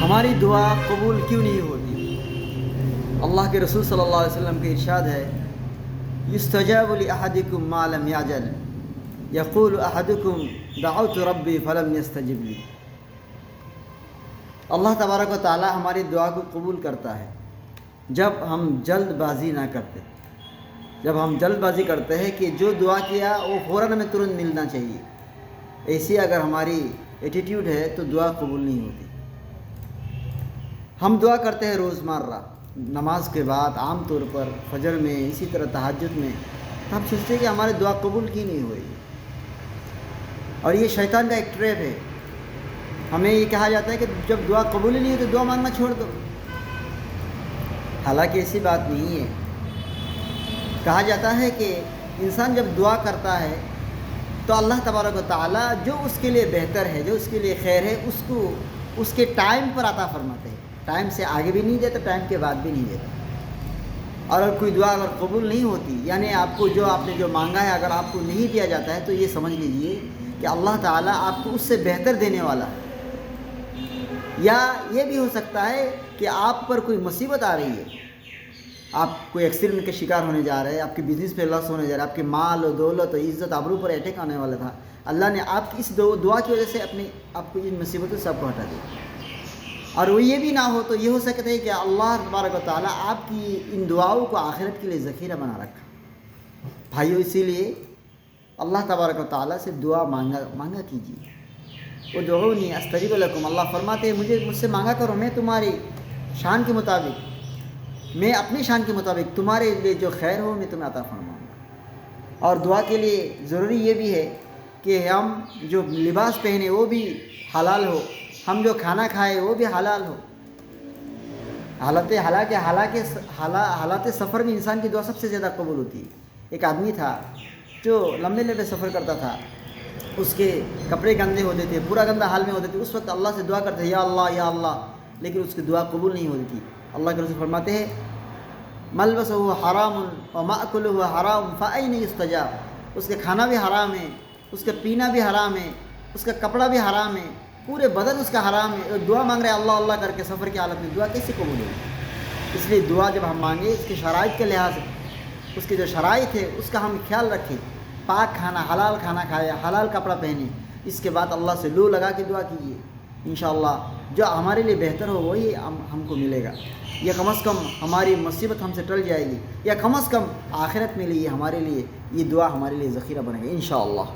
ہماری دعا قبول کیوں نہیں ہوتی؟ اللہ کے رسول صلی اللہ علیہ وسلم کے ارشاد ہے، یستجاب لأحدکم ما لم یعجل، یقول احدکم دعوت ربی فلم یستجب لی۔ اللہ تبارک و تعالی ہماری دعا کو قبول کرتا ہے جب ہم جلد بازی نہ کرتے، جب ہم جلد بازی کرتے ہیں کہ جو دعا کیا وہ فوراً ہمیں ترنت ملنا چاہیے، ایسی اگر ہماری ایٹیٹیوڈ ہے تو دعا قبول نہیں ہوتی۔ ہم دعا کرتے ہیں روزمرہ نماز کے بعد، عام طور پر فجر میں، اسی طرح تہجد میں، تو ہم سوچتے ہیں کہ ہماری دعا قبول کی نہیں ہوئی، اور یہ شیطان کا ایک ٹریپ ہے۔ ہمیں یہ کہا جاتا ہے کہ جب دعا قبول ہی نہیں ہوئی تو دعا مانگنا چھوڑ دو، حالانکہ ایسی بات نہیں ہے۔ کہا جاتا ہے کہ انسان جب دعا کرتا ہے تو اللہ تبارک و تعالیٰ جو اس کے لیے بہتر ہے، جو اس کے لیے خیر ہے، اس کو اس کے ٹائم پر عطا فرماتے ہیں۔ ٹائم سے آگے بھی نہیں دیتا، ٹائم کے بعد بھی نہیں دیتا۔ اور اگر کوئی دعا اگر قبول نہیں ہوتی، یعنی آپ کو آپ نے جو مانگا ہے اگر آپ کو نہیں دیا جاتا ہے، تو یہ سمجھ لیجئے کہ اللہ تعالیٰ آپ کو اس سے بہتر دینے والا ہے۔ یا یہ بھی ہو سکتا ہے کہ آپ پر کوئی مصیبت آ رہی ہے، آپ کوئی ایکسیڈنٹ کے شکار ہونے جا رہے ہیں، آپ کے بزنس پہ لاس ہونے جا رہا ہے، آپ کے مال و دولت و عزت آبرو پر اٹیک آنے والا تھا، اللہ نے آپ کی اس دعا کی وجہ سے آپ کو ان مصیبتوں سے آپ کو ہٹا دیا۔ اور وہ یہ بھی نہ ہو تو یہ ہو سکتا ہے کہ اللہ تبارک و تعالیٰ آپ کی ان دعاؤں کو آخرت کے لیے ذخیرہ بنا رکھا۔ بھائیو، اسی لیے اللہ تبارک و تعالیٰ سے دعا مانگا کیجیے۔ ادعونی استجب لکم، اللہ فرماتے ہیں مجھ سے مانگا کرو، میں تمہاری شان کے مطابق، میں اپنی شان کے مطابق تمہارے لیے جو خیر ہو میں تمہیں عطا فرماؤں گا۔ اور دعا کے لیے ضروری یہ بھی ہے کہ ہم جو لباس پہنے وہ بھی حلال ہو، ہم جو کھانا کھائے وہ بھی حلال ہو۔ حالات سفر میں انسان کی دعا سب سے زیادہ قبول ہوتی ہے۔ ایک آدمی تھا جو لمبے لمبے سفر کرتا تھا، اس کے کپڑے گندے ہوتے تھے، پورا گندہ حال میں ہوتے تھے، اس وقت اللہ سے دعا کرتے یا اللہ یا اللہ، لیکن اس کی دعا قبول نہیں ہوتی تھی۔ اللہ کے رسول فرماتے ہیں ملبسہ حرام ومأکلہ حرام فأین یستجاب، اس کے کھانا بھی حرام ہے، اس کا پینا بھی حرام ہے، اس کا کپڑا بھی حرام ہے، پورے بدن اس کا حرام ہے، اور دعا مانگ رہے اللہ اللہ کر کے سفر کی حالت میں، دعا کیسے قبول ہوگی؟ اس لیے دعا جب ہم مانگے اس کی شرائط کے لحاظ سے، اس کی جو شرائط ہے اس کا ہم خیال رکھیں، پاک کھانا، حلال کھانا کھائے، حلال کپڑا پہنے، اس کے بعد اللہ سے لو لگا کے دعا کیجیے، انشاءاللہ جو ہمارے لیے بہتر ہو وہی ہم کو ملے گا، یا کم از کم ہماری مصیبت ہم سے ٹل جائے گی، یا کم از کم آخرت میں لیے ہمارے لیے یہ دعا ہمارے لیے ذخیرہ بنے گا انشاءاللہ۔